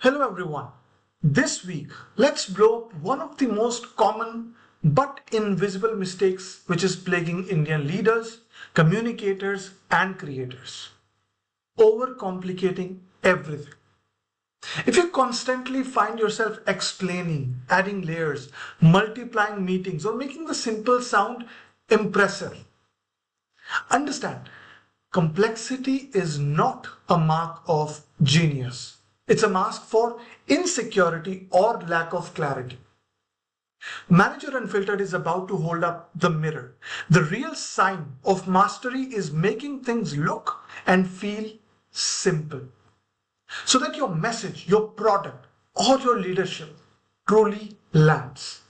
Hello everyone. This week, let's blow up one of the most common but invisible mistakes which is plaguing Indian leaders, communicators, and creators. Overcomplicating everything. If you constantly find yourself explaining, adding layers, multiplying meetings, or making the simple sound impressive, understand complexity is not a mark of genius. It's a mask for insecurity or lack of clarity. Manager Unfiltered is about to hold up the mirror. The real sign of mastery is making things look and feel simple so that your message, your product, or your leadership truly lands.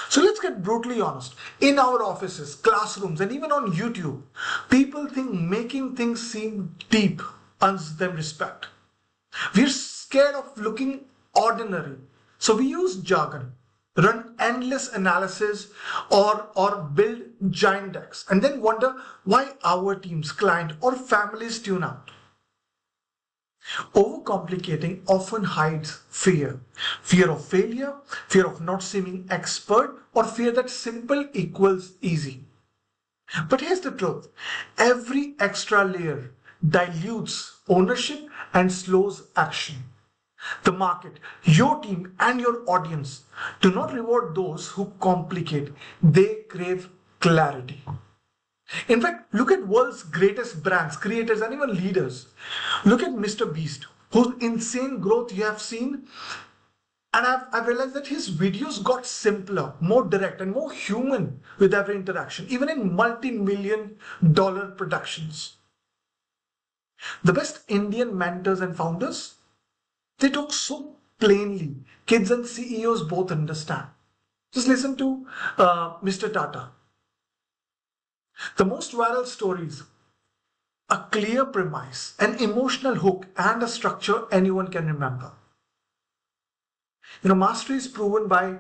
So let's get brutally honest. In our offices, classrooms, and even on YouTube, people think making things seem deep earns them respect. We're scared of looking ordinary. So we use jargon, run endless analysis, or build giant decks, and then wonder why our teams, client, or families tune out. Overcomplicating often hides fear. Fear of failure, fear of not seeming expert, or fear that simple equals easy. But here's the truth. Every extra layer dilutes ownership and slows action. The market, your team, and your audience do not reward those who complicate. They crave clarity. In fact, look at world's greatest brands, creators, and even leaders. Look at Mr. Beast, whose insane growth you have seen. And I've realized that his videos got simpler, more direct, and more human with every interaction, even in multi-million-dollar productions. The best Indian mentors and founders, they talk so plainly. Kids and CEOs both understand. Just listen to Mr. Tata. The most viral stories, a clear premise, an emotional hook, and a structure anyone can remember. Mastery is proven by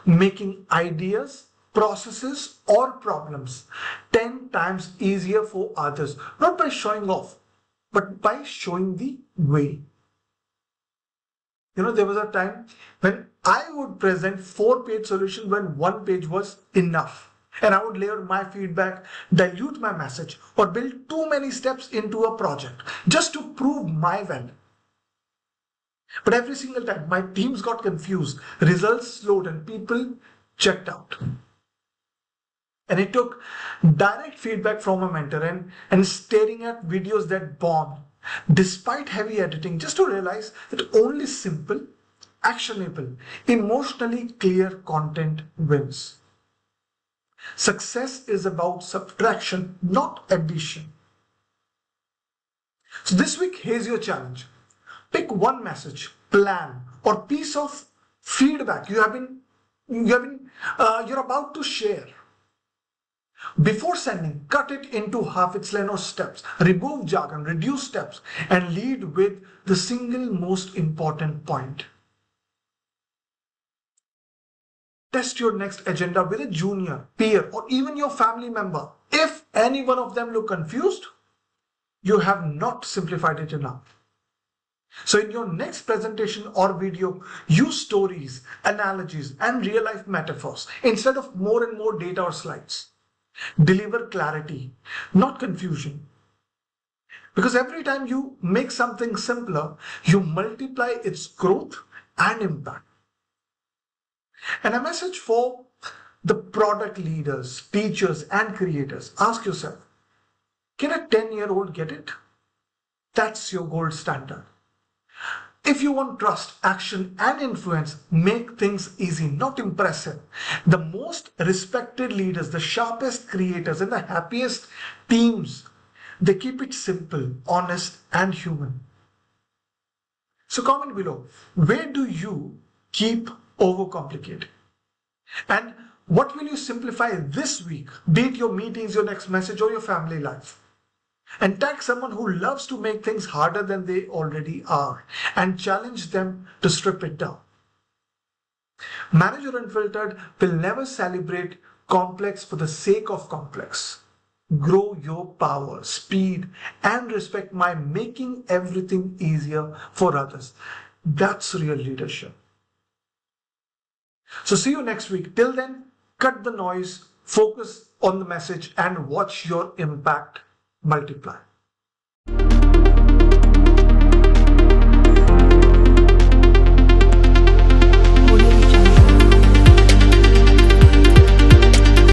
making ideas, processes, or problems 10 times easier for others, not by showing off, but by showing the way. There was a time when I would present 4-page solution when 1 page was enough. And I would layer my feedback, dilute my message, or build too many steps into a project just to prove my value. But every single time, my teams got confused, results slowed, and people checked out. And it took direct feedback from a mentor and staring at videos that bomb, despite heavy editing, just to realize that only simple, actionable, emotionally clear content wins. Success is about subtraction, not addition. So this week, here's your challenge. Pick one message, plan, or piece of feedback you're about to share. Before sending, cut it into half its length or steps. Remove jargon, reduce steps, and lead with the single most important point. Test your next agenda with a junior, peer, or even your family member. If any one of them look confused, you have not simplified it enough. So in your next presentation or video, use stories, analogies, and real-life metaphors instead of more and more data or slides. Deliver clarity, not confusion. Because every time you make something simpler, you multiply its growth and impact. And a message for the product leaders, teachers, and creators. Ask yourself, can a 10-year-old get it? That's your gold standard. If you want trust, action, and influence, make things easy, not impressive. The most respected leaders, the sharpest creators, and the happiest teams, they keep it simple, honest, and human. So comment below, where do you keep overcomplicating? And what will you simplify this week, be it your meetings, your next message, or your family life? And tag someone who loves to make things harder than they already are and challenge them to strip it down. Manager Unfiltered will never celebrate complex for the sake of complex. Grow your power, speed, and respect by making everything easier for others. That's real leadership. So see you next week. Till then, cut the noise, focus on the message, and watch your impact multiply.